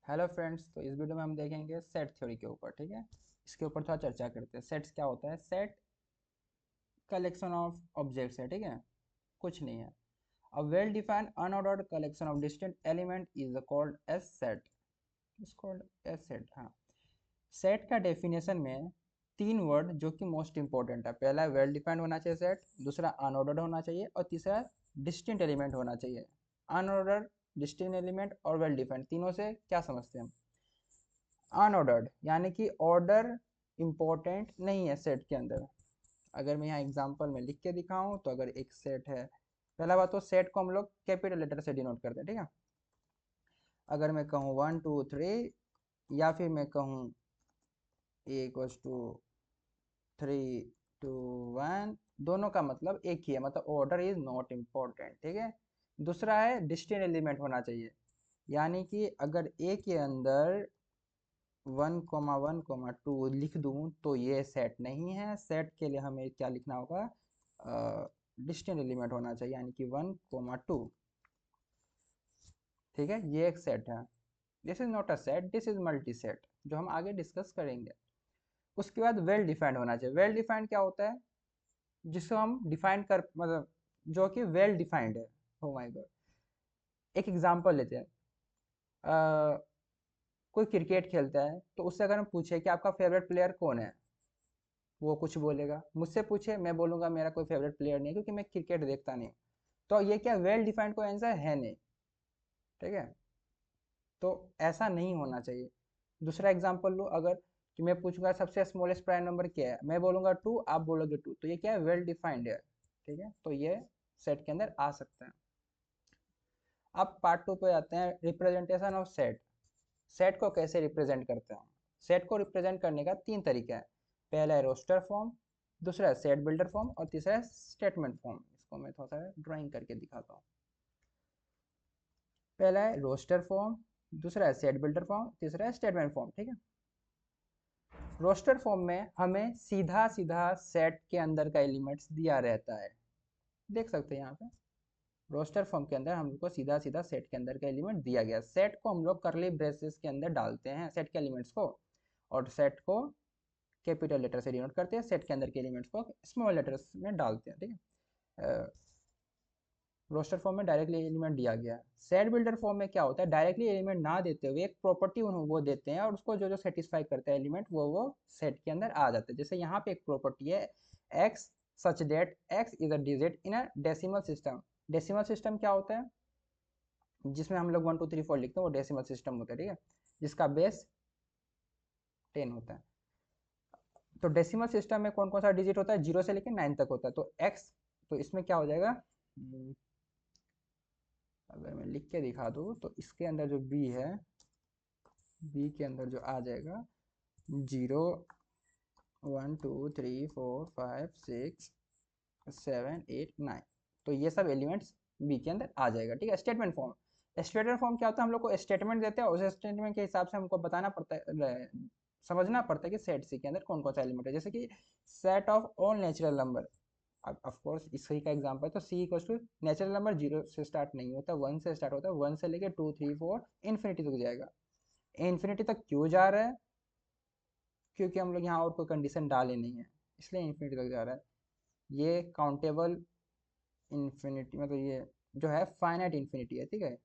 Hello friends, तो इस video में हम देखेंगे सेट थ्योरी के ऊपर। ठीक है, इसके ऊपर थोड़ा चर्चा करते हैं। सेट्स क्या होता है? सेट कलेक्शन ऑफ ऑब्जेक्ट्स है। ठीक है, कुछ नहीं है। A well defined unordered collection of distinct element is called as set. Is called as set. हाँ, सेट का डेफिनेशन में तीन वर्ड जो कि मोस्ट इंपॉर्टेंट है। पहला वेल डिफाइंड होना चाहिए सेट, दूसरा अनऑर्डर्ड होना चाहिए और तीसरा डिस्टिंक्ट एलिमेंट होना चाहिए। अनऑर्डर्ड, डिस्टिंक्ट एलिमेंट और वेल डिफाइंड, तीनों से क्या समझते हैं हम? अनऑर्डर्ड यानी कि ऑर्डर इंपॉर्टेंट नहीं है सेट के अंदर। अगर मैं यहाँ एग्जांपल में लिख के दिखाऊं तो अगर एक सेट है, पहला बात तो सेट को हम लोग कैपिटल लेटर से डिनोट करते हैं। ठीक है, अगर मैं कहूँ 1 2 3 या फिर मैं कहूँ A = 3 2 1, दोनों का मतलब एक ही है, मतलब ऑर्डर इज नॉट इम्पोर्टेंट। ठीक है, दूसरा है डिस्टिंक्ट एलिमेंट होना चाहिए, यानी कि अगर ए के अंदर 1 1 2 लिख दूं तो ये सेट नहीं है। सेट के लिए हमें क्या लिखना होगा? डिस्टिंक्ट एलिमेंट होना चाहिए, यानी कि 1 2। ठीक है, ये एक सेट है। This is not a set, this is multi set, जो हम आगे डिस्कस करेंगे। उसके बाद वेल डिफाइंड होना चाहिए। वेल डिफाइंड क्या होता है? जिसको हम डिफाइन कर, मतलब जो कि वेल डिफाइंड है। ओ माय गॉड, एक एग्जांपल लेते हैं। अ, कोई क्रिकेट खेलता है तो उससे अगर हम पूछे कि आपका फेवरेट प्लेयर कौन है, वो कुछ बोलेगा। मुझसे पूछे, मैं बोलूंगा मेरा कोई फेवरेट प्लेयर नहीं है, क्योंकि मैं क्रिकेट देखता नहीं हूँ। तो ये क्या वेल डिफाइंड कोई आंसर है नहीं। ठीक है, तो ऐसा नहीं होना चाहिए। दूसरा एग्जांपल लो, अगर कि मैं पूछूंगा सबसे स्मॉलेस्ट प्राइम नंबर क्या है, मैं बोलूंगा 2, आप बोलोगे 2, तो ये क्या है? वेल डिफाइंड है। ठीक है, तो ये सेट के अंदर आ सकता है। अब पार्ट 2 पे आते हैं, रिप्रेजेंटेशन ऑफ सेट। सेट को कैसे रिप्रेजेंट करते हैं? सेट को रिप्रेजेंट करने का तीन तरीका है। पहला है रोस्टर फॉर्म, दूसरा है सेट बिल्डर फॉर्म और तीसरा है स्टेटमेंट फॉर्म। इसको मैं थोड़ा सा ड्राइंग करके दिखाता हूँ। पहला है रोस्टर फॉर्म, दूसरा है सेट बिल्डर फॉर्म, तीसरा है स्टेटमेंट फॉर्म। ठीक है, रोस्टर फॉर्म में हमें सीधा सीधा सेट के अंदर का एलिमेंट्स दिया रहता है। देख सकते हैं यहाँ पे रोस्टर फॉर्म के अंदर हम लोग को सीधा सीधा सेट के अंदर का एलिमेंट दिया गया। सेट को हम लोग करली ब्रेसेस के अंदर डालते हैं, सेट के एलिमेंट्स को, और सेट को कैपिटल लेटर से डिनोट करते हैं, सेट के अंदर के एलिमेंट्स को स्मॉल लेटर्स में डालते हैं। ठीक है, रोस्टर फॉर्म में डायरेक्टली एलिमेंट दिया गया। सेट बिल्डर फॉर्म में क्या होता है? डायरेक्टली एलिमेंट ना देते हुए एक प्रॉपर्टी वो देते हैं, और उसको जो जो सेटिस्फाई करता है एलिमेंट, वो सेट के अंदर आ जाता है। जैसे यहाँ पे एक प्रॉपर्टी है, x such that x is a digit in a decimal system. Decimal system क्या होता है? जिसमें हम लोग 1 2 3 4 लिखते हैं, वो डेसिमल सिस्टम होता है। ठीक है, जिसका बेस 10 होता है। तो डेसिमल सिस्टम में कौन कौन सा डिजिट होता है? 0 से लेकर 9 तक होता है। तो एक्स, तो इसमें क्या हो जाएगा? अगर मैं लिख के दिखा दूँ तो इसके अंदर जो बी है, बी के अंदर जो आ जाएगा 0 1 2 3 4 5 6 7 8 9। तो ये सब एलिमेंट्स बी के अंदर आ जाएगा। ठीक है, स्टेटमेंट फॉर्म। स्टेटमेंट फॉर्म क्या होता है? हम लोग को स्टेटमेंट देते हैं, उस स्टेटमेंट के हिसाब से हमको बताना पड़ता है, समझना पड़ता है कि सेट सी के अंदर कौन कौन सा एलिमेंट है। जैसे कि set of all natural number, अब ऑफ कोर्स इसी का एग्जांपल है। तो सी इक्वल टू नेचुरल नंबर 0 से स्टार्ट नहीं होता, 1 से स्टार्ट होता है। 1 से लेके 2 3 4 इन्फिनिटी तक जाएगा। इन्फिनिटी तक क्यों जा रहा है? क्योंकि हम लोग यहाँ और कोई कंडीशन डाले नहीं है, इसलिए इन्फिनिटी तक जा रहा है। ये काउंटेबल इन्फिनिटी, मतलब ये जो है फाइनाइट इन्फिनिटी है। ठीक है,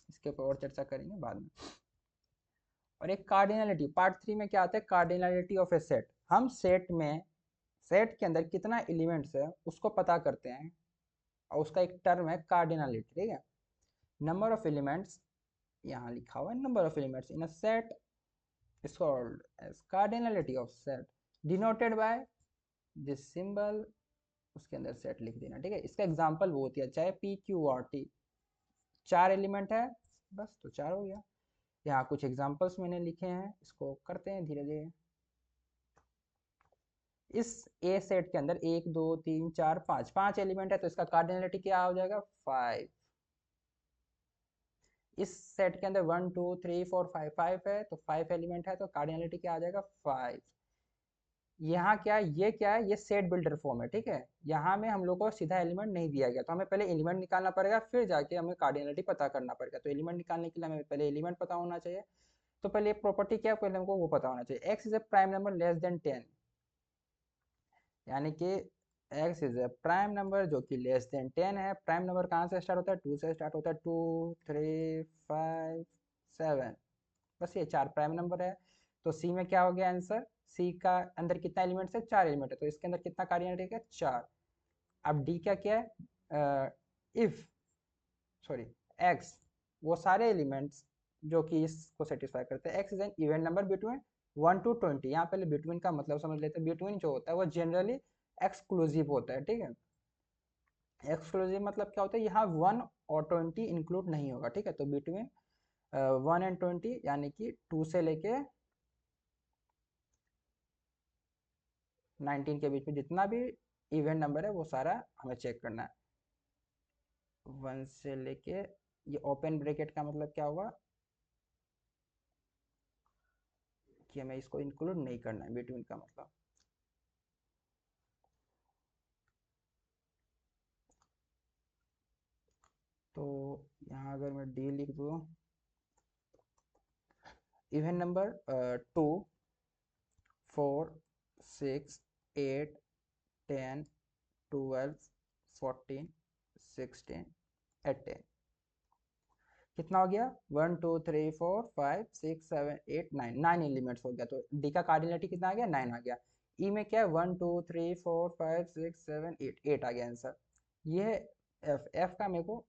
इसके ऊपर और चर्चा करेंगे बाद में। और एक कार्डिनलिटी, पार्ट 3 में क्या आता है? Cardinality of a set. हम सेट में, सेट के अंदर कितना एलिमेंट्स है उसको पता करते हैं, और उसका एक टर्म है कार्डिनलिटी। ठीक है, नंबर ऑफ एलिमेंट्स, यहाँ लिखा हुआ है number of elements in a set is called as cardinality of set, denoted by this symbol। उसके अंदर सेट लिख देना। ठीक है, इसका एग्जांपल वो होती है, चाहे P Q R T, 4 element है बस, तो 4 हो गया। यहाँ कुछ एग्जांपल्स मैंने लिखे हैं, इसको करते हैं धीरे धीरे। इस ए सेट के अंदर 1 2 3 4 5 5 एलिमेंट है, तो इसका कार्डिनलिटी क्या हो जाएगा? 5। इस सेट के अंदर 1 2 3 4 5 5 है, तो 5 एलिमेंट है, तो कार्डिनलिटी क्या आ जाएगा? 5। यहाँ क्या है? ये क्या है? ये सेट बिल्डर फॉर्म है। ठीक है, यहाँ में हम लोग को सीधा एलिमेंट नहीं दिया गया, तो हमें पहले एलिमेंट निकालना पड़ेगा, फिर जाके हमें कार्डिनलिटी पता करना पड़ेगा। तो एलिमेंट निकालने के लिए हमें पहले एलिमेंट पता होना चाहिए। तो पहले प्रॉपर्टी क्या है पहले हमको वो पता होना चाहिए। X is a prime number less than 10, यानी कि x is a prime number जो कि लेस देन 10 है। प्राइम नंबर कहाँ से स्टार्ट होता है? 2 से स्टार्ट होता है। 2 3 5 7, बस ये 4 प्राइम नंबर है। तो सी में क्या हो गया आंसर? सी का अंदर कितना एलिमेंट्स है? 4 एलिमेंट है, तो इसके अंदर कितना कार्डिनल है? 4। अब डी का क्या है? इफ सॉरी एक्स, वो सारे एलिमेंट्स जो कि इसको सेटिस्फाई करते हैं। X is an event number between 1 to 20। यहाँ पहले बिटवीन का मतलब समझ लेते हैं। बिटवीन जो होता है वो जनरली एक्सक्लूसिव होता है, ठीक है। एक्सक्लूसिव मतलब क्या होता है? यहाँ 1 और 20 इंक्लूड नहीं होगा, ठीक है। तो बिटवीन 1 and 20 यानी कि 2 से लेके 19 के बीच में जितना भी इवेंट नंबर है वो सारा हमें चेक करना है। 1 से लेके, ये ओपन ब्रैकेट का मतलब क्या होगा कि हमें इसको इंक्लूड नहीं करना है, बिटवीन का मतलब। तो यहाँ अगर मैं डी लिख दूँ, इवेंट नंबर 2 4 6 8 10 12 14 16 18, कितना हो गया? 1 2 3 4 5 6 7 8 9, 9 एलिमेंट्स हो गया। तो डी का कार्डिनलिटी कितना आ गया? 9 आ गया। ई में क्या है? 1 2 3 4 5 6 7 8, 8 आ गया आंसर। ये है एफ। एफ का मेरे को,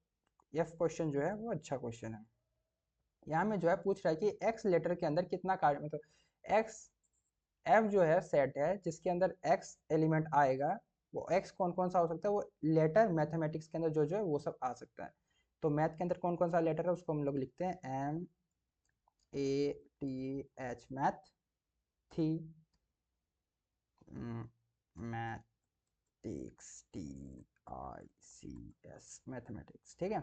एफ क्वेश्चन जो है वो अच्छा क्वेश्चन है। यहाँ में जो है पूछ रहा है कि एक्स लेटर के अंदर कितना कार्ड, मतलब एक्स, एफ जो है सेट है जिसके अंदर एक्स एलिमेंट आएगा। वो एक्स कौन कौन सा हो सकता है? वो लेटर मैथमेटिक्स के अंदर जो जो है वो सब आ सकता है। तो मैथ के अंदर कौन कौन सा लेटर है उसको हम लोग लिखते हैं M A T H, math. थी मैथिक्स, T I C S, mathematics, ठीक है।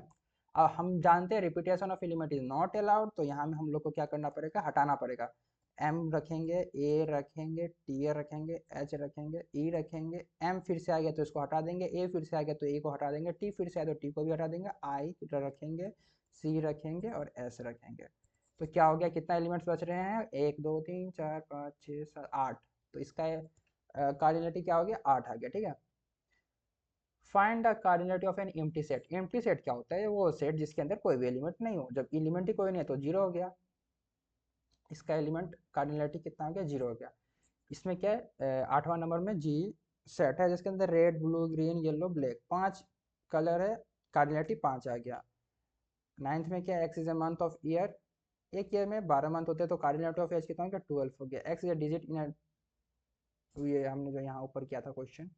अब हम जानते हैं repetition of element is not allowed, तो यहाँ में हम लोग को क्या करना पड़ेगा? हटाना पड़ेगा। एम रखेंगे, ए रखेंगे, टी रखेंगे, एच रखेंगे, ई रखेंगे। एम फिर से आ गया तो इसको हटा देंगे, ए फिर से आ गया तो ए को हटा देंगे, टी फिर से आया तो टी को भी हटा देंगे, आई रखेंगे, सी रखेंगे और एस रखेंगे। तो क्या हो गया? कितना एलिमेंट्स बच रहे हैं? 1 2 3 4 5 6 7 8। तो इसका कार्डिनलिटी क्या हो गया? 8 आ गया, ठीक है। Find the cardinality of an empty set. Empty set क्या होता है? वो सेट जिसके अंदर कोई भी एलिमेंट नहीं हो। जब एलिमेंट ही कोई नहीं है तो जीरो हो गया। इसका एलिमेंट कार्डिनलिटी कितना हो गया? जीरो हो गया। इसमें क्या है? 8वां नंबर में जी सेट है जिसके अंदर red blue green yellow black 5 colour है, कार्डिनलिटी 5 आ गया। 9th में क्या? X is a month of year, एक ईयर में 12 मंथ होते हैं, तो कार्डिनलिटी ऑफ एज कितना हो गया? 12 हो गया। X is a digit in, ये हमने जो यहाँ ऊपर किया था क्वेश्चन,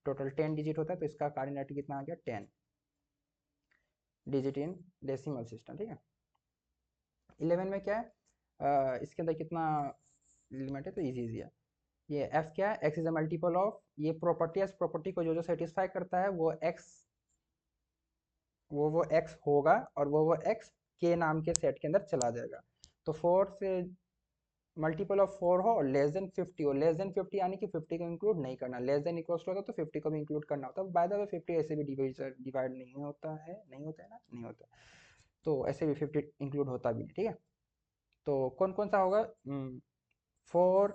टोटल 10 डिजिट होता है, तो इसका कार्डिनलिटी कितना आ गया? 10 डिजिट इन डेसिमल सिस्टम, ठीक है। 11 में क्या है? इसके अंदर कितना एलिमेंट है? तो इजी इजी है। ये एफ क्या है? X is a multiple of, ये प्रॉपर्टी है, इस प्रॉपर्टी को जो जो सेटिस्फाई करता है वो एक्स, वो एक्स होगा और वो एक्स के नाम के सेट के अंदर चला जाएगा। तो 4 से मल्टीपल ऑफ 4 हो और लेस देन 50 हो। लेस देन 50 यानी कि 50 को इंक्लूड नहीं करना, लेस देन इक्वल्स होता तो 50 को भी इंक्लूड करना होता है। बाय द वे 50 ऐसे भी डिवाइड नहीं होता है, नहीं होता है ना, नहीं होता। तो ऐसे भी 50 इंक्लूड होता भी नहीं, ठीक है। तो कौन कौन सा होगा? 4,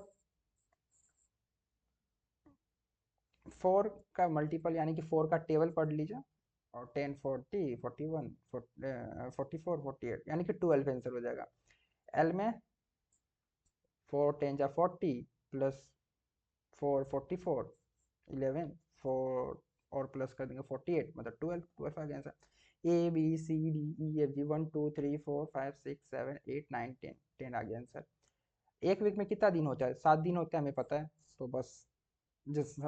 4 का मल्टीपल यानी कि 4 का टेबल पढ़ लीजिए, और 10 40 41 44 48 यानी कि 12 आंसर हो जाएगा। एल में 4 10 जा 40 प्लस 4 44 11 4 और प्लस कर देंगे 48 मतलब 12, 12 आ गया answer. A B C D E F G 1 2 3 4 5 6 7 8 9 10, 10 आ गया आंसर। एक वीक में कितना दिन होता है? 7 दिन होता है, हमें पता है। तो बस जिस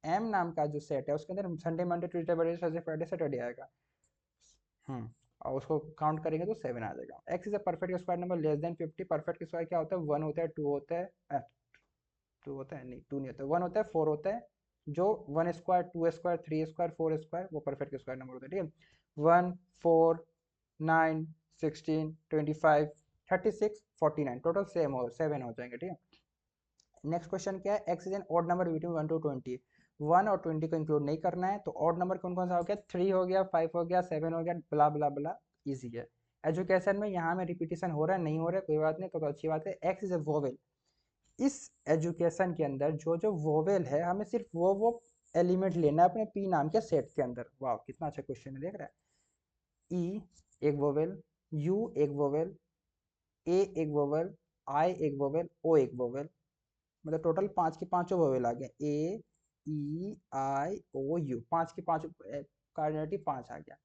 एम नाम का जो सेट है उसके अंदर Sunday Monday Tuesday Wednesday Thursday Friday Saturday आएगा। और उसको काउंट करेंगे तो 7 आ जाएगा। X is a perfect square number less then 50। Perfect square क्या होता है? 1 होता है, 2 होता है, 2 होता है नहीं, 2 नहीं होता है, 1 होता है, 4 होता है। जो 1 स्क्वायर 2 स्क्वायर 3 स्क्वायर 4 स्क्वायर वो परफेक्ट स्क्वायर नंबर होता है, ठीक है। 1 4 9 16 25 36 49 टोटल सेम हो 7 हो जाएंगे, ठीक है। नेक्स्ट क्वेश्चन क्या है? X is an odd number between 1 to 20। 1 और 20 को इंक्लूड नहीं करना है, तो ऑड नंबर कौन कौन सा हो गया? 3 हो गया, 5 हो गया, 7 हो गया, ब्ला ब्ला ब्ला, इजी है। एजुकेशन में यहाँ में रिपीटिशन हो रहा है नहीं हो रहा है कोई बात नहीं, तो अच्छी बात है। X is a vowel. इस एजुकेशन के अंदर जो जो वोवेल है हमें सिर्फ वो एलिमेंट लेना है अपने पी नाम के सेट के अंदर। वाह कितना अच्छा क्वेश्चन है, देख रहा है। ई एक वोवेल, यू एक वोवेल, ए एक वोवेल, आई एक वोवेल, ओ एक वोवेल, मतलब टोटल पांच के पांचों वोवेल आ गए। ए ई आई ओ यू, पांच के पांच कार्डिनलिटी पांच आ गया।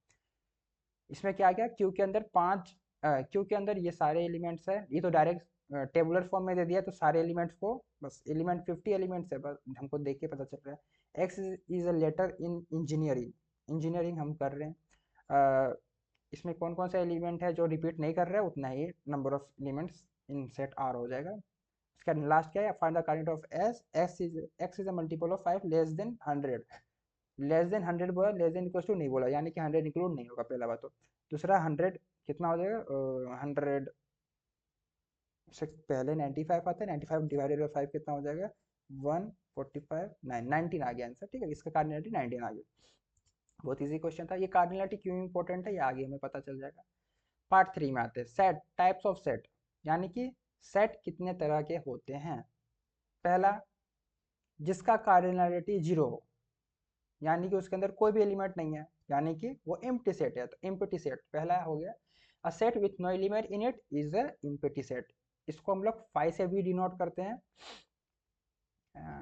इसमें क्या गया, क्यू के अंदर पांच, क्यू के अंदर ये सारे एलिमेंट्स है। ये तो डायरेक्ट टेबुलर फॉर्म में दे दिया, तो सारे एलिमेंट्स को बस एलिमेंट 50 एलिमेंट्स है, बस हमको देख के पता चल रहा है। X is a letter in engineering, engineering हम कर रहे हैं। इसमें कौन कौन सा एलिमेंट है जो रिपीट नहीं कर रहा है, उतना ही number of elements in set are हो जाएगा। इसका लास्ट क्या है, find the cardinal of S. X is a multiple of 5 less than 100। Less than 100 बोला, लेस देन इक्वल टू नहीं बोला, यानी कि 100 इंक्लूड नहीं होगा पहला बात तो। दूसरा 100 कितना हो जाएगा, 100 से पहले 95 आता है, 95 डिवाइडेड बाई 5 कितना हो जाएगा, 145, 19 आ गया आंसर। ठीक है, इसका कार्डिनलिटी 19 आ गया। बहुत इजी क्वेश्चन था। ये कार्डिनलिटी क्यों इंपॉर्टेंट है ये आगे हमें पता चल जाएगा। पार्ट 3 में आते हैं, सेट, टाइप्स ऑफ सेट, यानी कि सेट कितने तरह के होते हैं। पहला, जिसका कार्डिनलिटी 0 हो, यानी कि उसके अंदर कोई भी एलिमेंट नहीं है, यानी कि वो एम्प्टी सेट है। तो एम्प्टी सेट पहला हो गया। A set with no element in it is a empty set. इसको हम लोग फाइव से भी डिनोट करते हैं।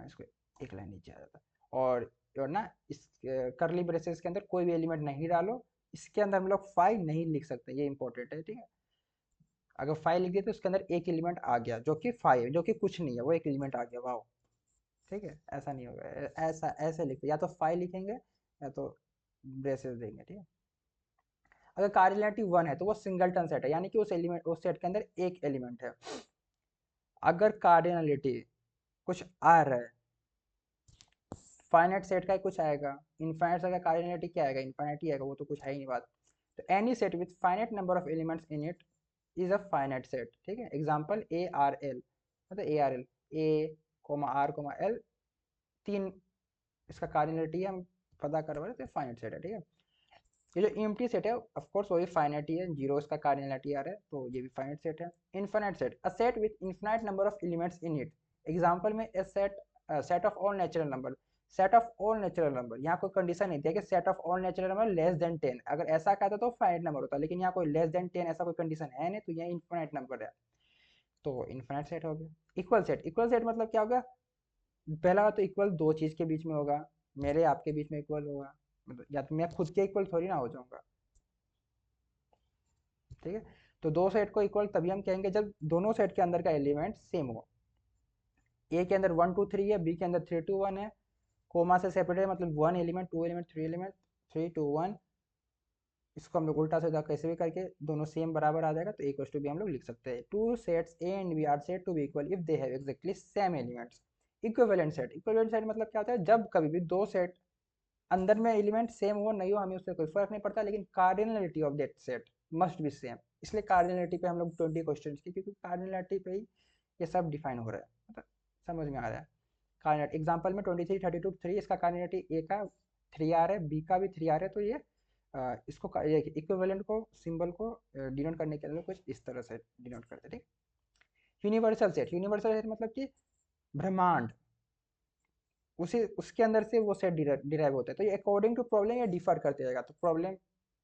इसको एक लाइन नीचे आ जाता है। और ना इस करली ब्रेसेस के अंदर कोई भी एलिमेंट नहीं डालो। इसके अंदर हम लोग फाइव नहीं लिख सकते, ये इंपॉर्टेंट है। ठीक है, अगर फाइव लिख दिए तो उसके अंदर एक एलिमेंट आ गया जो कि फाइव, जो कि कुछ नहीं है, वो एक एलिमेंट आ गया। वाह, ठीक है, ऐसा नहीं होगा। ऐसा ऐसे लिखते, या तो फाइव लिखेंगे या तो ब्रेसेस देंगे। ठीक है, अगर कार्डिनलिटी 1 है तो वो सिंगलटन सेट है, यानी कि उस एलिमेंट, उस सेट के अंदर एक एलिमेंट है। अगर कार्डिनलिटी कुछ आ रहा है, फाइनाइट सेट का कुछ आएगा, इनफाइनाइट सेट का कार्डिनलिटी क्या आएगा, इनफाइनाइट ही आएगा, वो तो कुछ है ही नहीं बात। तो any set with finite number of elements in it is a finite set. ठीक है, एग्जांपल ए आर एल, मतलब A R L, A comma R comma L, तीन इसका कार्डिनलिटी है, हम पता कर रहे थे, फाइनाइट सेट है। ठीक है, ये जो एम्प्टी सेट है ऑफ कोर्स वही फाइनाइट ही है, जीरो इसका कार्डिनलिटी आ रहा है, तो ये भी फाइनाइट सेट है। Infinite set, a set with infinite number of elements in it. Example में a set, set of all natural number. Set of all natural number, यहाँ कोई कंडीशन नहीं दिया कि set of all natural number less than 10। अगर ऐसा कहता तो फाइनाइट नंबर होता, लेकिन यहाँ कोई लेस देन 10 ऐसा कोई कंडीशन है नहीं, तो यह इनफाइनाइट नंबर है, तो इनफाइनाइट सेट हो गया। इक्वल सेट, इक्वल सेट मतलब क्या होगा, पहला तो इक्वल दो चीज के बीच में होगा, मेरे आपके बीच में इक्वल होगा, मतलब या तो मैं खुद के इक्वल थोड़ी ना हो जाऊंगा। ठीक है, तो दो सेट को इक्वल तभी हम कहेंगे जब दोनों सेट के अंदर का एलिमेंट सेम हो। ए के अंदर 1 2 3 है, बी के अंदर 3 2 1 है, कोमा से सेपरेट है, मतलब 1 एलिमेंट 2 एलिमेंट 3 एलिमेंट 3 2 1। इसको हम लोग उल्टा सीधा कैसे भी करके दोनों सेम बराबर आ जाएगा, तो इक्वल टू बी हम लोग लिख सकते हैं। Two sets A and B are set to be equal if they have exactly same elements. Equivalent set, equivalent set मतलब क्या होता है, जब कभी भी दो सेट अंदर में एलिमेंट सेम हो नहीं हो हमें उससे कोई फर्क नहीं पड़ता, लेकिन cardinality of that set must be same. इसलिए कार्डिनलिटी पे हम लोग 20 क्वेश्चन की, क्योंकि कार्डिनलिटी पे ही ये सब डिफाइन हो रहा है, मतलब समझ में आ रहा है। कार्डिनलिटी एग्जांपल में 23 32 3, इसका कार्डिनलिटी ए का 3 आ रहा है, बी का भी 3 आ रहा है, तो ये इसको इक्विवेलेंट को सिंबल को डिनोट करने के लिए कुछ इस तरह से डिनोट करते हैं। ठीक, यूनिवर्सल सेट, यूनिवर्सल सेट मतलब कि ब्रह्मांड, उसे उसके अंदर से वो सेट डिराइव होता है। तो ये अकॉर्डिंग टू प्रॉब्लम ये डिफर करते जाएगा, तो प्रॉब्लम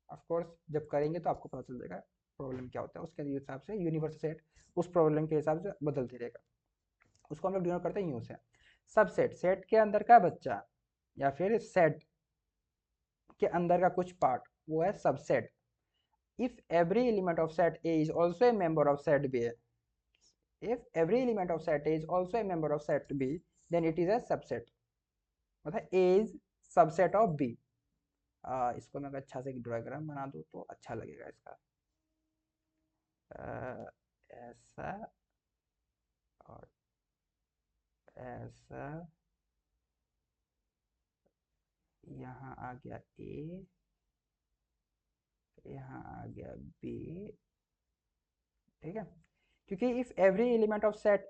ऑफ कोर्स जब करेंगे तो आपको पता चल जाएगा प्रॉब्लम क्या होता है, उसके हिसाब से यूनिवर्सल सेट उस प्रॉब्लम के हिसाब से बदलते रहेगा। उसको हम लोग डिनोट करते हैं यूं से। सबसेट, सेट के अंदर का बच्चा या फिर सेट के अंदर का कुछ पार्ट, वो है subset. If every element of set A is also a member of set B, if every element of set A is also a member of set B, then it is a subset, मतलब A is subset of B। इसको मैं अच्छा से diagram बना दूँ तो अच्छा लगेगा इसका। ऐसा और ऐसा, यहाँ आ गया A, यहाँ आ गया B। ठीक है, क्योंकि if every element of set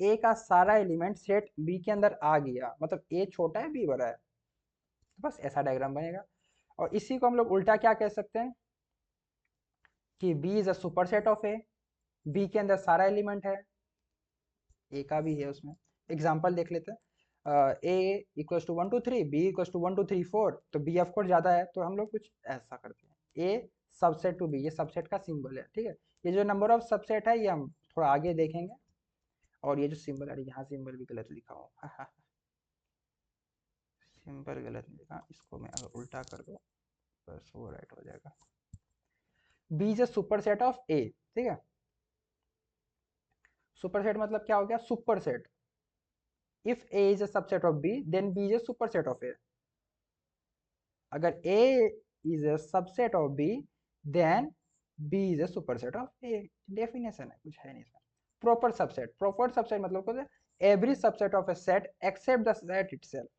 ए का सारा एलिमेंट सेट बी के अंदर आ गया, मतलब ए छोटा है बी बड़ा है, तो बस ऐसा डायग्राम बनेगा। और इसी को हम लोग उल्टा क्या कह सकते हैं, कि B is a super set of A, B के अंदर सारा एलिमेंट है, ए का भी है उसमें। एग्जाम्पल देख लेते हैं, A equals to 1 2 3, B equals to 1 2 3 4, तो बी ऑफ कोर्स ज़्यादा है, तो हम लोग कुछ ऐसा करते हैं, ए सबसेट टू बी, ये सबसेट का सिंबल है, ठीक है। ये जो नंबर ऑफ सबसेट है ये हम थोड़ा आगे देखेंगे। और ये जो सिंबल है, यहाँ सिंबल भी गलत लिखा हो सिंबल गलत नहीं लिखा, इसको मैं अगर उल्टा कर दो बस वो राइट हो जाएगा। B is a super set of A, ठीक है। सुपर सेट मतलब क्या हो गया, superset. If A is a subset of B then B is a super set of A. अगर A is a subset of B then B is a super set of A. Definition है, कुछ है नहीं इसमें। Proper subset, proper subset मतलब क्या, every subset of a set except the set itself.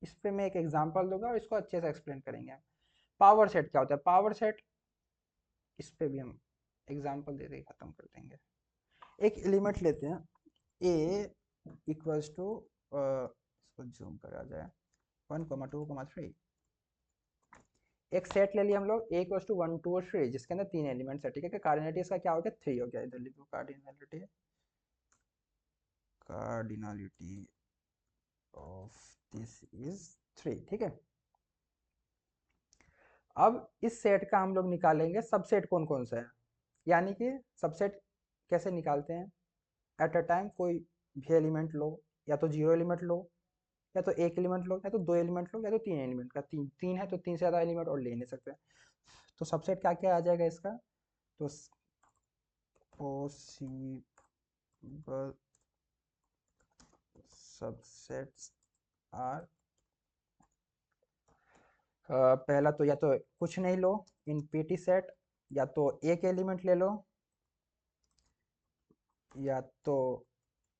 इस पे मैं एक एग्जांपल दूंगा और इसको अच्छे से एक्सप्लेन करेंगे। पावर सेट क्या होता है, पावर सेट इस पे भी हम एग्जांपल दे दे खत्म कर देंगे। एक एलिमेंट लेते हैं ए इक्वल्स टू, इसको जूम करा जाए, 1 2 3। एक सेट ले लिया हम लोग ए इक्वल्स टू 1 2 और 3, जिसके अंदर 3 एलिमेंट्स है, ठीक है। कार्डिनलिटी इसका क्या हो गया, 3 हो गया। इधर लिखो cardinality, cardinality of this is 3, ठीक है। अब इस सेट का हम लोग निकालेंगे सबसेट कौन कौन सा है, यानी कि सबसेट कैसे निकालते हैं, एट अ टाइम कोई भी एलिमेंट लो, या तो 0 एलिमेंट लो, या तो 1 एलिमेंट लो, या तो 2 एलिमेंट लो, या तो 3 एलिमेंट का, तीन तीन है तो 3 से ज़्यादा एलिमेंट और ले नहीं सकते। तो सबसेट क्या क्या आ जाएगा इसका, तो पॉसिबल सबसेट्स आर, पहला तो या तो कुछ नहीं लो इन पीटी सेट, या तो एक एलिमेंट ले लो, या तो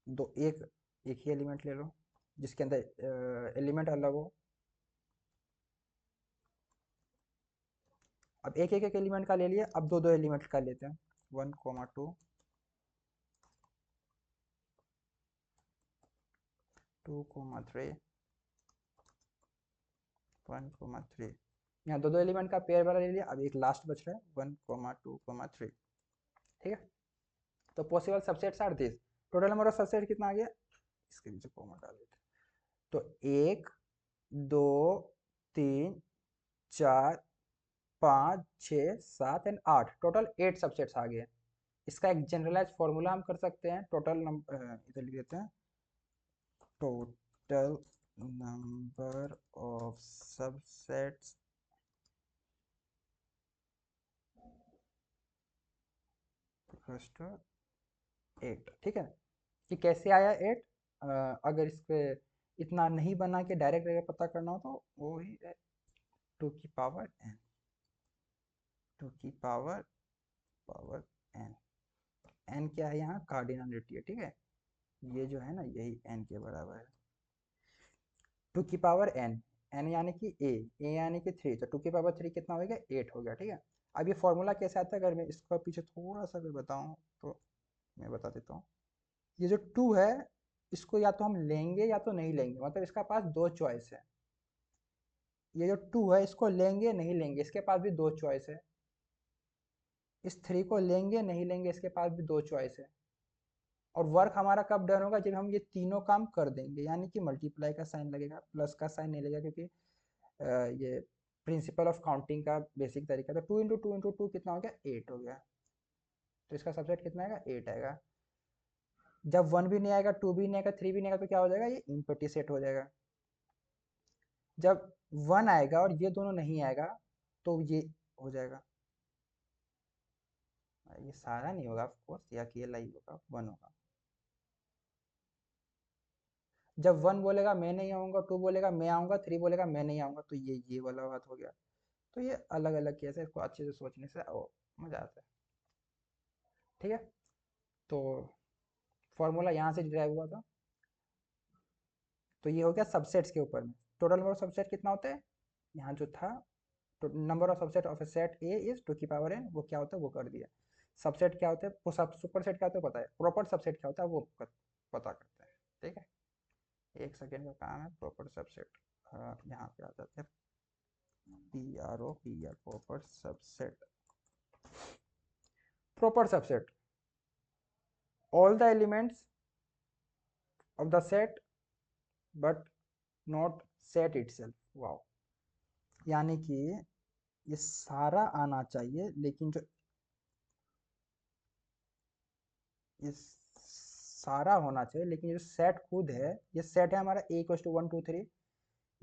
दो, एक ही एलिमेंट ले लो जिसके अंदर एलिमेंट अलग हो। अब एक एक एलिमेंट का ले लिया, अब दो दो एलिमेंट का लेते हैं, 1 2 2 3, 1 3, यहाँ दो दो एलिमेंट का पेयर वाला ले लिया। अब एक लास्ट बच रहा है 1 2 3, ठीक है। तो possible subsets are this, total number of subset कितना आ गया, इसके नीचे कॉमा डाल देते हैं। तो 1 2 3 4 5 6 7 एंड 8, टोटल 8 सबसेट्स आ गए। इसका एक जनरलाइज फॉर्मूला हम कर सकते हैं, टोटल नंबर इधर लिख देते हैं, total number of subsets equals to 8, ठीक है। कि कैसे आया 8, अगर इस पे इतना नहीं बना के डायरेक्ट अगर पता करना हो तो वो ही है 2 की पावर n, 2 की पावर n। n क्या है यहाँ, कार्डिनलिटी है, ठीक है। ये जो है ना यही n के बराबर है, 2 की पावर n, n यानी कि a यानी कि 3, तो 2 की पावर 3 कितना हो गया, 8 हो गया, ठीक है। अब ये फॉर्मूला कैसे आता है, अगर मैं इसका पीछे थोड़ा सा भी बताऊँ तो मैं बता देता हूँ। ये जो 2 है इसको या तो हम लेंगे या तो नहीं लेंगे, मतलब इसका पास दो चॉइस है। ये जो 2 है इसको लेंगे नहीं लेंगे, इसके पास भी दो चॉइस है। इस 3 को लेंगे नहीं लेंगे, इसके पास भी दो चॉइस है। और वर्क हमारा कब डन होगा, जब हम ये तीनों काम कर देंगे, यानी कि मल्टीप्लाई का साइन लगेगा, प्लस का साइन नहीं लगेगा, क्योंकि ये प्रिंसिपल ऑफ काउंटिंग का बेसिक तरीका। तो 2 × 2 × 2 कितना हो गया, 8 हो गया। तो इसका सबसेट कितना आएगा, 8 आएगा। जब 1 भी नहीं आएगा, 2 भी नहीं आएगा, 3 भी नहीं आएगा, तो क्या हो जाएगा, ये इम्पटी सेट हो जाएगा। जब 1 आएगा और ये दोनों नहीं आएगा तो ये हो जाएगा, ये सारा नहीं होगा ऑफकोर्स, ये अकेला ही होगा, 1 होगा। जब 1 बोलेगा मैं नहीं आऊँगा, 2 बोलेगा मैं आऊँगा, 3 बोलेगा मैं नहीं आऊँगा, तो ये वाला बात हो गया। तो ये अलग अलग केस है, इसको अच्छे से सोचने से मज़ा आता है, ठीक है। तो फॉर्मूला यहाँ से डिराइव हुआ था। तो ये हो गया सबसेट्स के ऊपर में। टोटल नंबर ऑफ सबसेट कितना होता है, यहाँ जो था, तो number of subset of a set A is 2 की पावर n, वो क्या होता है वो कर दिया। सबसेट क्या होता है, वो सब सुपर सेट क्या होता है पता है, प्रॉपर सबसेट क्या होता है वो पता करते हैं, ठीक है। एक सेकेंड का काम है, प्रॉपर सबसेट, यहाँ पे आ जाते हैं, PROPR proper subset. Proper subset, all the elements of the set but not set itself. Wow, यानी कि ये सारा आना चाहिए, लेकिन जो ये सारा होना चाहिए, लेकिन जो सेट खुद है, ये सेट है हमारा a इक्वल टू 1 2 3,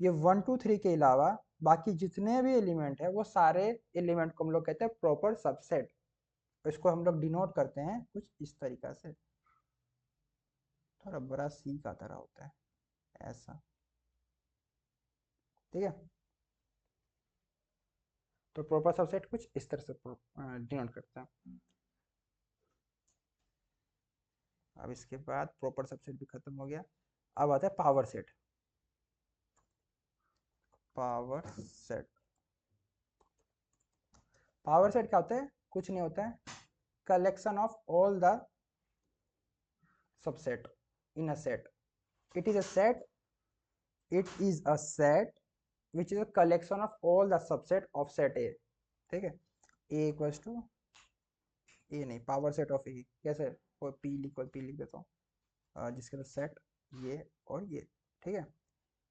ये 1 2 3 के अलावा बाकी जितने भी एलिमेंट है वो सारे एलिमेंट को हम लोग कहते हैं प्रॉपर सबसेट। इसको हम लोग डिनोट करते हैं कुछ इस तरीका से, थोड़ा बड़ा सी का तरह होता है ऐसा, ठीक है। तो प्रॉपर सबसेट कुछ इस तरह से डिनोट करता है। अब इसके बाद प्रॉपर सबसेट भी खत्म हो गया, अब आता है power set. Power set, power set क्या होता है? कुछ नहीं होता है, collection of all the subset in a set. It is a set, it is a set which is a collection of all the subset of set A, ठीक है। A equals to ए नहीं, पावर सेट ऑफ ए कैसे, कोई P लिख देता हूँ, जिसके अंदर सेट ये और ये, ठीक है।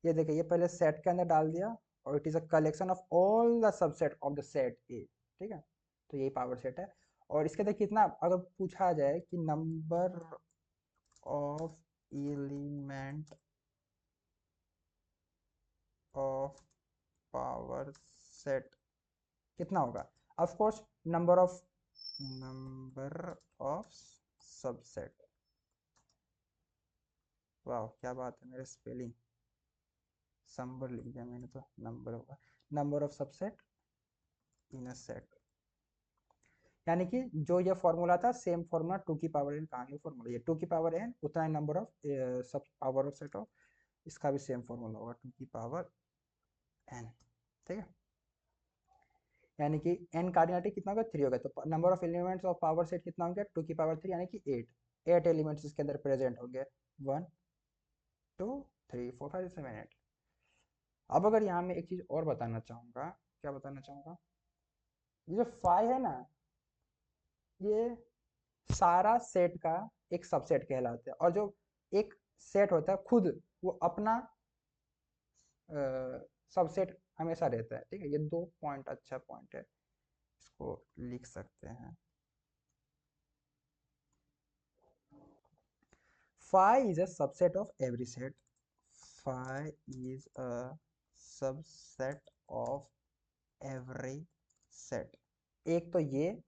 ये देखिए, ये पहले सेट के अंदर डाल दिया, और it is a collection of all the subset of the set ए, ठीक है। तो यही पावर सेट है। और इसके अंदर कितना, अगर पूछा जाए कि number of element of power set कितना होगा, of course number of subset. वाह क्या बात है, मेरे स्पेलिंग संबर लिख दिया मैंने, तो नंबर होगा number of subset in a set. यानी कि जो ये फॉर्मूला था, सेम फॉर्मूला 2 की पावर n, कहाँ गया फॉर्मूला, ये 2 की पावर n उतना ही नंबर ऑफ सब पावर ऑफ सेट ऑफ, इसका भी सेम फॉर्मूला होगा 2 की पावर n, ठीक है। यानी कि n कार्डिनलिटी कितना होगा, 3 होगा, तो number of elements of power set कितना हो गया, 2 की पावर 3, यानी कि 8 एलिमेंट्स इसके अंदर प्रेजेंट हो गए, 1 2 3 4 5 6 7 8। अब अगर यहाँ में एक चीज और बताना चाहूंगा, क्या बताना चाहूंगा, ये जो 5 है ना, ये सारा सेट का एक सबसेट कहलाता है, और जो एक सेट होता है खुद, वो अपना सबसेट हमेशा रहता है, ठीक है। ये 2 पॉइंट अच्छा पॉइंट है, इसको लिख सकते हैं। phi is a subset of every set. Phi is a subset of every set. एक तो ये,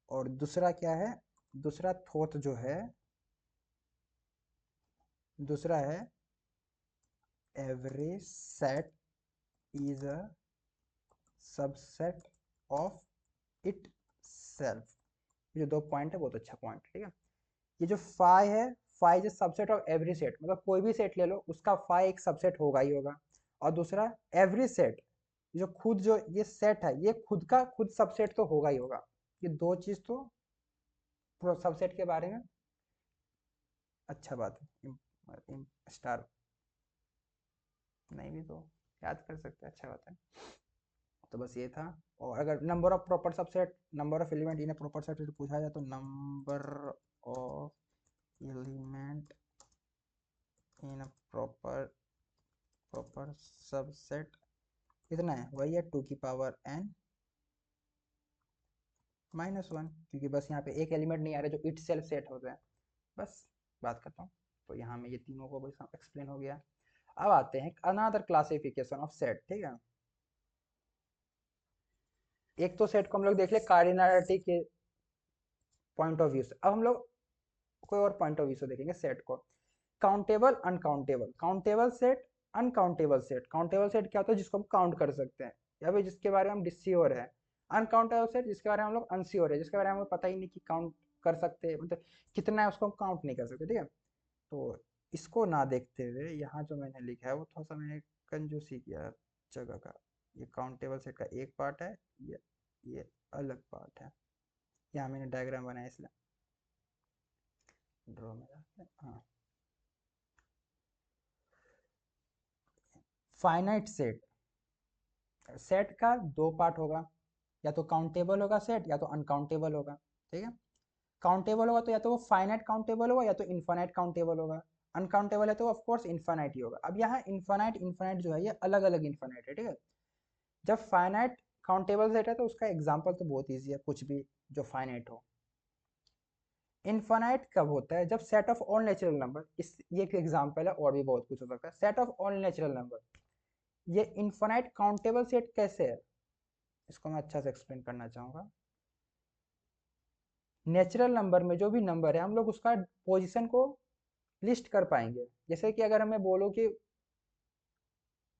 और दूसरा क्या है, दूसरा थोथ जो है, दूसरा है every set is a subset of itself। ये जो 2 पॉइंट है बहुत अच्छा पॉइंट, ठीक है। ये जो फाई है, phi is subset of every set, मतलब कोई भी सेट ले लो उसका फाई एक सबसेट होगा ही होगा। और दूसरा एवरी सेट, जो खुद जो ये सेट है, ये खुद का खुद सबसेट तो होगा ही होगा। ये दो चीज तो सबसेट के बारे में अच्छा बात है, स्टार नहीं भी तो याद कर सकते हैं, अच्छा बात है। तो बस ये था। और अगर number of proper subset, number of element in proper subset पूछा जाए, तो number of element in proper subset कितना है, वही है 2 की पावर n -1, क्योंकि बस यहाँ पे एक एलिमेंट नहीं आ रहा जो इट सेल्फ सेट होता है। बस बात करता हूँ, तो यहाँ में ये तीनों को बस एक्सप्लेन हो गया। अब आते हैं अनदर क्लासिफिकेशन ऑफ सेट, ठीक है। एक तो सेट को हम लोग देख ले कार्डिनलिटी के पॉइंट ऑफ व्यू से, अब हम लोग कोई और पॉइंट ऑफ व्यू से देखेंगे सेट को। Countable uncountable, countable set uncountable set. Countable set क्या होता है, जिसको हम काउंट कर सकते हैं, या फिर जिसके बारे में हम डिस्योर है। अनकाउंटेबल सेट जिसके बारे में हम लोग अनश्योर है, जिसके बारे में हमें पता ही नहीं कि काउंट कर सकते हैं, मतलब कितना है उसको हम काउंट नहीं कर सकते, ठीक है। तो इसको ना देखते हुए यहाँ जो मैंने लिखा है वो थोड़ा सा मैंने कंजूसी किया जगह का। ये काउंटेबल सेट का एक पार्ट है, ये अलग पार्ट है। यहाँ मैंने डायग्राम बनाया इसलिए ड्रॉ में जाते हैं, हाँ। फाइनाइट सेट, सेट का 2 पार्ट होगा, या तो काउंटेबल होगा सेट या तो अनकाउंटेबल होगा, ठीक है। काउंटेबल होगा तो या तो वो फाइनाइट काउंटेबल होगा या तो इनफाइनाइट काउंटेबल होगा, अनकाउंटेबल है तो ऑफ कोर्स इनफाइनाइट ही होगा। अब यहाँ इनफाइनाइट इनफाइनाइट जो है ये अलग अलग इनफाइनाइट है, ठीक है। जब फाइनाइट काउंटेबल सेट है तो उसका एग्जाम्पल तो बहुत ईजी है, कुछ भी जो फाइनाइट हो। इनफाइनाइट कब होता है? जब set of all natural number, इस ये एक एग्जाम्पल है, और भी बहुत कुछ हो सकता है। Set of all natural number, ये इनफाइनाइट काउंटेबल सेट कैसे है, इसको मैं अच्छा से एक्सप्लेन करना चाहूँगा। नेचुरल नंबर में जो भी नंबर है हम लोग उसका पोजीशन को लिस्ट कर पाएंगे। जैसे कि अगर हमें बोलो कि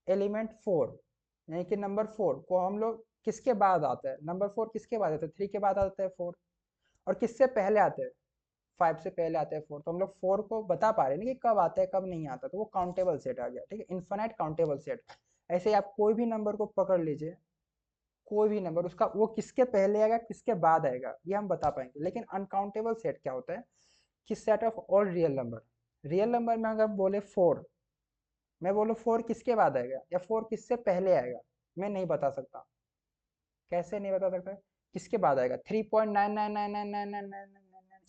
एलिमेंट 4 यानी कि नंबर 4 को हम लोग किसके बाद आता है, नंबर 4 किसके बाद आता है, 3 के बाद आता है 4, और किससे पहले आते हैं, 5 से पहले आते हैं 4, तो हम लोग 4 को बता पा रहे हैं कि कब आता है कब नहीं आता, तो वो काउंटेबल सेट आ गया, ठीक है, इन्फिनाइट काउंटेबल सेट। ऐसे ही आप कोई भी नंबर को पकड़ लीजिए, कोई भी नंबर उसका वो किसके पहले आएगा किसके बाद आएगा ये हम बता पाएंगे। लेकिन अनकाउंटेबल सेट क्या होता है कि set of all real number, real number में अगर बोले 4, मैं बोलूँ 4 किसके बाद आएगा या 4 किससे पहले आएगा, मैं नहीं बता सकता। कैसे नहीं बता सकता? किसके बाद आएगा? 3.9999999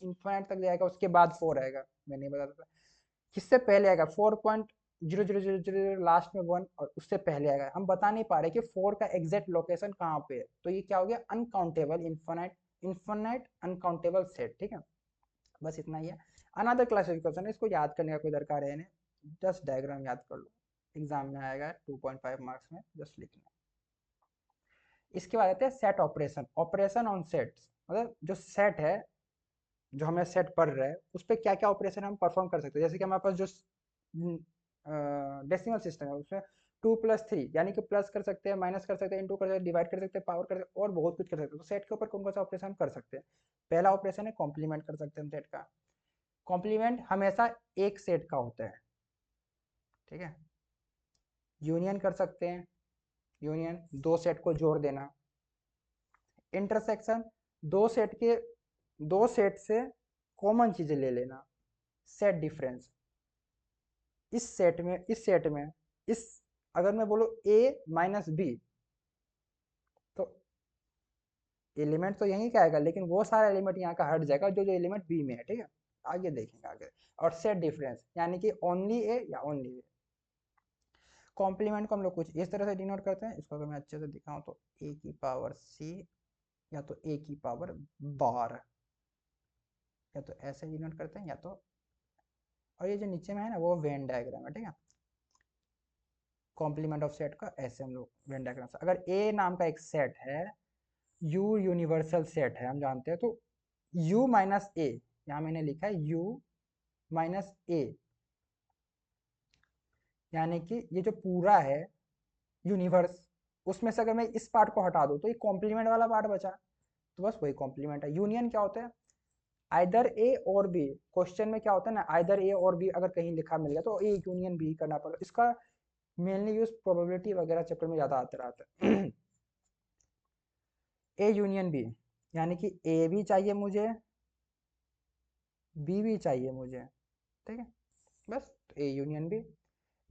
इन्फाइनाइट तक जाएगा, उसके बाद 4 आएगा, मैं नहीं बता सकता। किससे पहले आएगा? 4.0000 लास्ट में 1, और उससे पहले आएगा, हम बता नहीं पा रहे कि 4 का एग्जैक्ट लोकेशन कहाँ पे है। तो ये क्या हो गया? Uncountable infinite, infinite uncountable set, ठीक है। बस इतना ही है। अनदर क्लासिफिकेशन है, इसको याद करने का कोई दरकार है नहीं, जस्ट डायग्राम याद कर लो, एग्जाम में आएगा 2.5 मार्क्स में, जस्ट लिखना है। इसके बाद आते हैं set operation, operation on sets, मतलब जो सेट है, जो हमें सेट पढ़ रहा है उस पर क्या क्या ऑपरेशन हम परफॉर्म कर सकते हैं। जैसे कि हमारे पास जो डेसिमल सिस्टम है उसमें 2+3 यानी कि प्लस कर सकते हैं, माइनस कर सकते हैं, इंटू कर सकते हैं, डिवाइड कर सकते हैं, पावर कर सकते हैं, और बहुत कुछ कर सकते हैं। तो सेट के ऊपर कौन कौन सा ऑपरेशन हम कर सकते हैं? पहला ऑपरेशन है कॉम्प्लीमेंट कर सकते हैं हम सेट का। कॉम्प्लीमेंट हमेशा एक सेट का होता है, ठीक है। यूनियन कर सकते हैं, यूनियन दो सेट को जोड़ देना। इंटरसेक्शन दो सेट से कॉमन चीजें ले लेना। सेट डिफरेंस, इस अगर मैं बोलूँ a माइनस बी, तो एलिमेंट तो यहीं का आएगा लेकिन वो सारा एलिमेंट यहाँ का हट जाएगा जो जो एलिमेंट बी में है, ठीक है। आगे देखेंगे आगे। और सेट डिफरेंस यानी कि ओनली ए या ओनली बी। कॉम्प्लीमेंट को हम लोग कुछ इस तरह से डिनोट करते हैं, इसको अगर मैं अच्छे से दिखाऊं तो a की पावर c या तो a की पावर बार, या तो ऐसे डिनोट करते हैं या तो, और ये जो नीचे में है ना वो वेन डायग्राम है, ठीक है। कॉम्प्लीमेंट ऑफ सेट का ऐसे हम लोग वेन डायग्राम से, अगर a नाम का एक सेट है, u यूनिवर्सल सेट है हम जानते हैं, तो u माइनस ए, यहाँ मैंने लिखा है u माइनस ए, यानी कि ये जो पूरा है यूनिवर्स, उसमें से अगर मैं इस पार्ट को हटा दूँ तो ये कॉम्प्लीमेंट वाला पार्ट बचा, तो बस वही कॉम्प्लीमेंट है। यूनियन क्या होता है? आइदर ए और बी, क्वेश्चन में क्या होता है ना, आइदर ए और बी अगर कहीं लिखा मिल गया तो ए यूनियन बी करना पड़ेगा। इसका मेनली यूज प्रोबेबिलिटी वगैरह चैप्टर में ज़्यादा आता रहता है। ए यूनियन बी यानी कि ए भी चाहिए मुझे, बी भी चाहिए मुझे, ठीक है। बस ए यूनियन बी,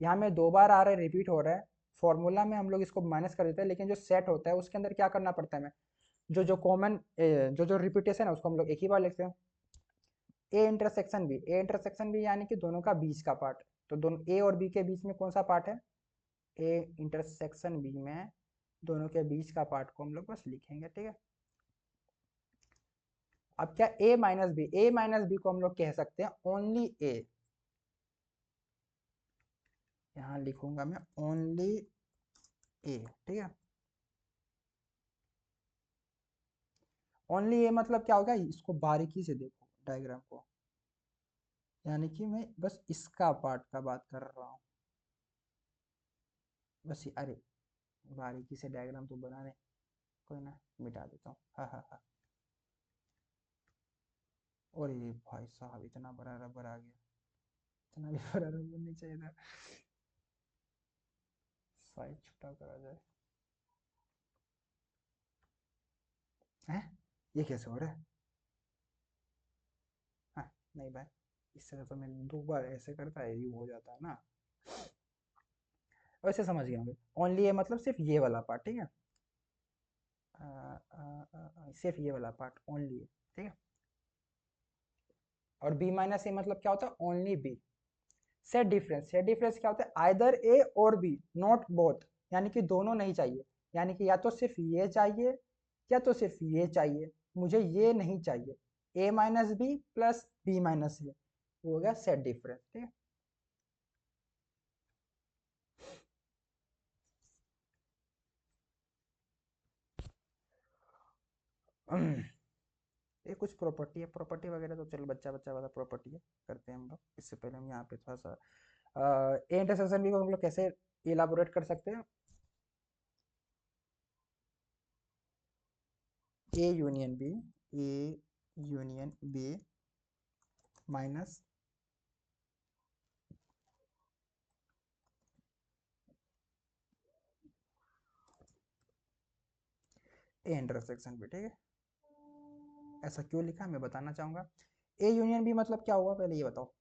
यहाँ में 2 बार आ रहा है, रिपीट हो रहा है। फॉर्मूला में हम लोग इसको माइनस कर देते हैं, लेकिन जो सेट होता है उसके अंदर क्या करना पड़ता है, हमें जो जो कॉमन जो जो रिपीटेशन है उसको हम लोग एक ही बार लिखते हैं। ए इंटरसेक्शन बी यानी कि दोनों का बीच का पार्ट, तो दोनों ए और बी के बीच में कौन सा पार्ट है? ए इंटरसेक्शन बी में दोनों के बीच का पार्ट को हम लोग बस लिखेंगे, ठीक है। अब क्या ए माइनस बी को हम लोग कह सकते हैं ओनली ए, यहां लिखूंगा मैं ओनली ए, ठीक है। ओनली ए मतलब क्या होगा, इसको बारीकी से देखो डायग्राम को, यानी कि मैं बस इसका पार्ट का बात कर रहा हूँ, बस अरे बारीकी से डायग्राम तो बना रहे, कोई ना मिटा देता हूँ, हाँ हाँ हाँ। और ये भाई साहब इतना बड़ा रबर आ गया, इतना भी बड़ा रबर नहीं चाहिए था, साइज छोटा करा जाए। हैं, ये कैसे हो रहा है? हाँ, नहीं भाई, इस तरह तो मैं 2 बार ऐसे करता है यू हो जाता है ना। वैसे समझ गया होंगे, ओनली ए मतलब सिर्फ ये वाला पार्ट, ठीक है। सिर्फ ये वाला पार्ट ओनली है, ठीक है। और बी माइनस ए मतलब क्या होता है, only B. Set difference, set difference क्या होता है, आइदर ए और बी, नॉट बोथ, यानी कि दोनों नहीं चाहिए, यानी कि या तो सिर्फ ये चाहिए या तो सिर्फ ये चाहिए, मुझे ये नहीं चाहिए। A minus B plus B minus A, वो हो गया सेट डिफरेंस, ठीक है। ये कुछ प्रॉपर्टी है, प्रॉपर्टी वगैरह तो चलो बच्चा बच्चा वाला प्रॉपर्टी है, करते हैं हम लोग। इससे पहले हम यहाँ पे थोड़ा सा ए इंटरसेक्शन बी को हम लोग कैसे इलाबोरेट कर सकते हैं। A union B, A union B minus A intersection B, ठीक है। ऐसा क्यों लिखा मैं बताना चाहूंगा। ए यूनियन बी मतलब क्या हुआ, पहले ये बताओ।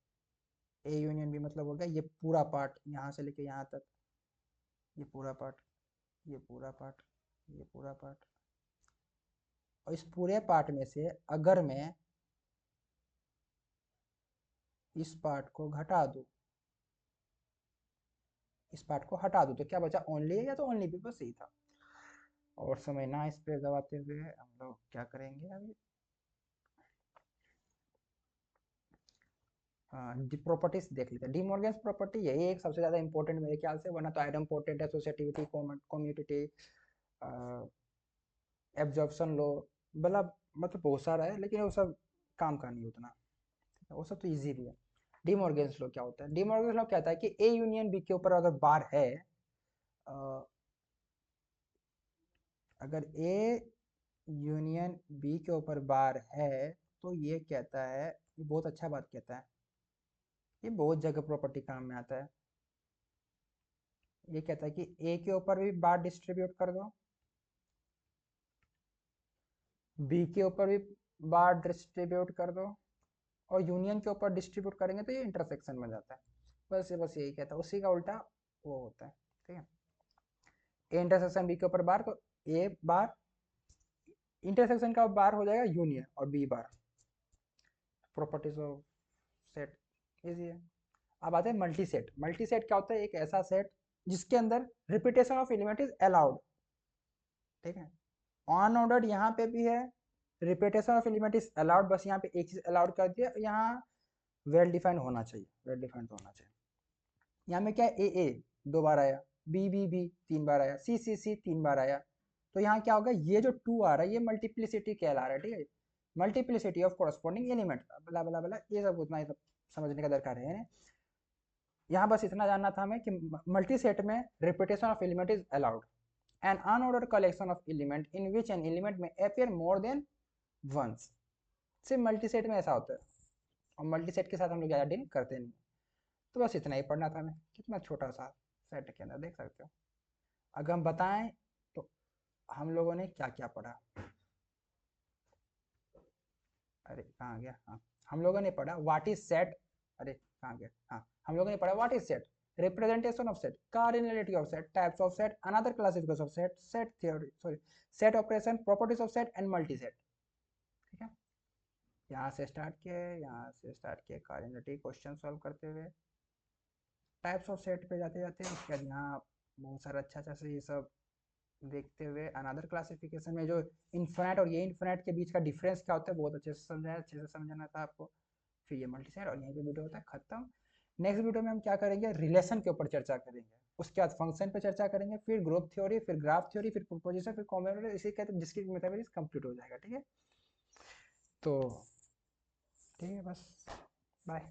ए यूनियन बी मतलब हो गया ये पूरा पार्ट यहाँ से लेके यहाँ तक, ये पूरा पार्ट, ये पूरा पार्ट, ये पूरा पार्ट। और इस पूरे पार्ट में से अगर मैं इस पार्ट को घटा दूं, इस पार्ट को हटा दूं, तो क्या बचा, ओनली है या तो ओनली बी, बस यही था। और समय ना इस पे गवाते हुए हम लोग क्या करेंगे अभी, प्रॉपर्टीज देख लेते हैं। डिमॉर्गन्स प्रॉपर्टी यही एक सबसे ज्यादा इंपॉर्टेंट मेरे ख्याल से, वरना तो आइडेम्पोर्टेंट, एसोसिएटिविटी, कम्यूटिटी, एब्जॉर्प्शन लो, मतलब बहुत सारा है, लेकिन वो सब काम का नहीं उतना, वो सब तो इजी भी है। डिमॉर्गन्स लो क्या होता है, डिमॉर्गन्स लो कहता है कि ए यूनियन बी के ऊपर अगर बार है, अ, अगर ए यूनियन बी के ऊपर बार है, तो ये कहता है, ये बहुत अच्छा बात कहता है, ये बहुत जगह प्रॉपर्टी काम में आता है। ये कहता है कि ए के ऊपर भी बार डिस्ट्रीब्यूट कर दो, बी के ऊपर भी बार डिस्ट्रीब्यूट कर दो, और यूनियन के ऊपर डिस्ट्रीब्यूट करेंगे तो ये इंटरसेक्शन बन जाता है। बस यही कहता है, उसी का उल्टा वो होता है, ठीक है। ए इंटरसेक्शन बी के ऊपर बार, तो ए बार इंटरसेक्शन का बार हो जाएगा यूनियन, और B bar properties of set, easy है। अब आते हैं मल्टी सेट। मल्टी सेट क्या होता है, एक ऐसा सेट जिसके अंदर repetition of element is allowed, ठीक है। ऑन ऑर्डर यहाँ पे भी है, repetition of element is allowed, बस यहाँ पे एक चीज अलाउड कर दिया, यहाँ वेल डिफाइंड होना चाहिए, वेल डिफाइंड होना चाहिए। यहाँ में क्या है, ए दो बार आया, बी तीन बार आया, सी तीन बार आया, तो यहाँ क्या होगा, ये जो टू आ रहा है ये मल्टीप्लिसिटी कहला रहा है, ठीक है। मल्टीप्लिसिटी ऑफ कोरस्पॉन्डिंग एलिमेंट, बला बला बला, ये सब उतना ही सब समझने का दरकार है। यहाँ बस इतना जानना था हमें कि मल्टी सेट में repetition of element is allowed, an unordered collection of element in which an element में अपियर मोर देन वंस। सिर्फ मल्टी सेट में ऐसा होता है, और मल्टी सेट के साथ हम लोग ज़्यादा डील करते नहीं। तो बस इतना ही पढ़ना था हमें, कितना छोटा सा सेट के अंदर देख सकते हो। अगर हम बताएं तो हम लोगों ने क्या क्या पढ़ा, अरे कहाँ गया, हाँ हम लोगों ने पढ़ा व्हाट इज सेट, अरे कहाँ गया, हाँ हम लोगों ने पढ़ा what is set, representation of set, cardinality of set, types of set, another classification of set, set theory, sorry set operation, properties of set and multi set, ठीक है। यहाँ से स्टार्ट किए, यहाँ से स्टार्ट किए कार्डिनलिटी क्वेश्चन सॉल्व करते हुए, टाइप्स ऑफ सेट पे जाते जाते उसके बाद यहाँ बहुत सारा अच्छा अच्छा से ये सब देखते हुए, अनदर क्लासिफिकेशन में जो इन्फिनाइट और ये इन्फिनाइट के बीच का डिफरेंस क्या होता है बहुत अच्छे से समझाया, अच्छे से समझाना था आपको। फिर ये मल्टीसेट, और यहीं पे वीडियो होता है खत्म। नेक्स्ट वीडियो में हम क्या करेंगे, रिलेशन के ऊपर चर्चा करेंगे, उसके बाद फंक्शन पे चर्चा करेंगे, फिर ग्रुप थ्योरी, फिर ग्राफ थ्योरी, फिर प्रोपोजिशन, फिर कॉम्बिनेटोरियल, इसी कहते हैं डिस्क्रीट मैथमेटिक्स कंप्लीट हो जाएगा, ठीक है। तो ठीक है, बस बाय।